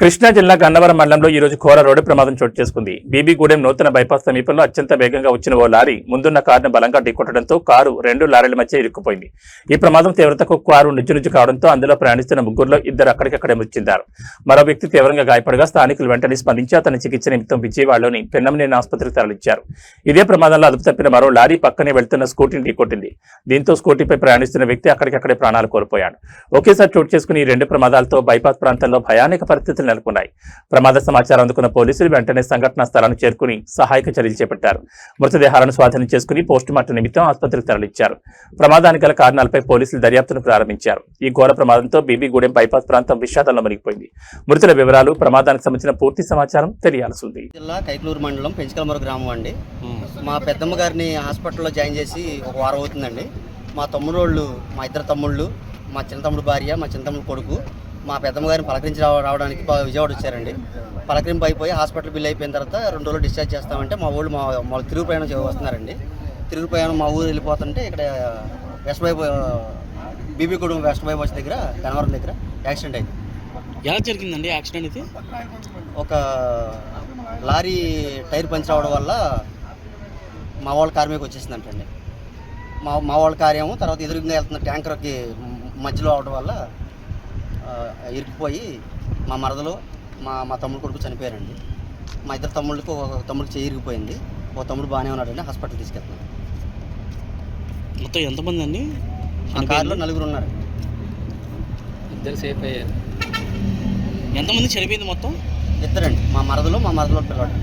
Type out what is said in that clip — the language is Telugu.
కృష్ణా జిల్లా గన్నవరం మండలంలో ఈ రోజు ఘోర రోడ్డు ప్రమాదం చోటు చేసుకుంది. బీబీగూడెం నూతన బైపాస్ సమీపంలో అత్యంత వేగంగా వచ్చిన ఓ లారీ ముందున్న కారును బలంగా ఢీకొట్టడంతో కారు రెండు లారీల మధ్య ఇరుక్కుపోయింది. ఈ ప్రమాదం తీవ్రతకు కారు నిజ్జు కావడంతో అందులో ప్రయాణిస్తున్న ముగ్గురులో ఇద్దరు అక్కడికక్కడే మృతి చెందారు. మరో వ్యక్తి తీవ్రంగా గాయపడగా స్థానికులు వెంటనే స్పందించి అతని చికిత్స నిమిత్తం విజయవాడలోని పెన్నమనేని ఆసుపత్రికి తరలించారు. ఇదే ప్రమాదంలో అదుపు తప్పిన మరో లారీ పక్కనే వెళ్తున్న స్కూటీని ఢీకొట్టింది. దీంతో స్కూటీపై ప్రయాణిస్తున్న వ్యక్తి అక్కడికక్కడే ప్రాణాలు కోల్పోయాడు. ఒకేసారి చోటు చేసుకుని ఈ రెండు ప్రమాదాలతో బైపాస్ ప్రాంతంలో భయానక పరిస్థితులు నెలకొన్నాయి. ప్రమాద సమాచారం అందుకున్న పోలీసులు వెంటనే సంఘటనా స్థలాన్ని చేరుకుని సహాయక చర్యలు చేపట్టారు. మృతదేహాలను స్వాధీనం చేసుకుని పోస్టుమార్టం నిమిత్తం ఆసుపత్రికి తరలించారు. ప్రమాదానికి గల కారణాలపై పోలీసులు దర్యాప్తును ప్రారంభించారు. ఈ ఘోర ప్రమాదంతో బీబీగూడెం బైపాస్ ప్రాంతం విషాదంలో మునిగిపోయింది. మృతుల వివరాలు, ప్రమాదానికి సంబంధించిన పూర్తి సమాచారం తెలియాల్సి ఉంది. జిల్లా కైకలూరు మండలం పెంచకలమర గ్రామం అండి. మా పెద్దమ్మ గారిని హాస్పిటల్లో జాయిన్ చేసి ఒక వారం అవుతుందండి. మా తమ్ముడోళ్ళు, మా ఇద్దరు తమ్ముళ్ళు, మా చిన్న తమ్ముడు భార్య, మా చిన్న తమ్ముడు కొడుకు మా పెద్దమ్మ గారిని పలకరించి రావడానికి విజయవాడ వచ్చారండి. పలకరింపు అయిపోయి హాస్పిటల్ బిల్ అయిపోయిన తర్వాత 2 రోజులు డిశ్చార్జ్ చేస్తామంటే మా ఊళ్ళు మా తిరుగు ప్రయాణం వస్తున్నారండి. తిరుగు ప్రయాణం మా ఊరు వెళ్ళిపోతుంటే ఇక్కడ వెస్ట్ బీబీగూడెం వెస్ట్ బైపాస్ దగ్గర గన్నవరం దగ్గర యాక్సిడెంట్ అయింది. ఎలా జరిగిందండి యాక్సిడెంట్? ఇది ఒక లారీ టైర్ పంచర్ అవడం వల్ల మా వాళ్ళ కారు మీదకి వచ్చేసిందంటండి. మా వాళ్ళ కారు ఏమో తర్వాత ఎదురుగా వెళ్తున్న ట్యాంకర్కి మధ్యలో అవడం వల్ల ఇరుక్కుపోయి మా మరదలు మా తమ్ముడు కొడుకు చనిపోయారండి. మా ఇద్దరు తమ్ముళ్ళకి ఒక తమ్ముడికి చెయ్యి ఇరిగిపోయింది. ఒక తమ్ముడు బాగానే ఉన్నాడండి, హాస్పిటల్ తీసుకెళ్తున్నాం. మొత్తం ఎంతమంది అండి? ఆ కారులో 4 ఉన్నారు. ఇద్దరు సేఫ్ అయ్యారు. ఎంతమంది చనిపోయింది మొత్తం? ఇద్దరండి, మా మరదలు పిల్లవాడు.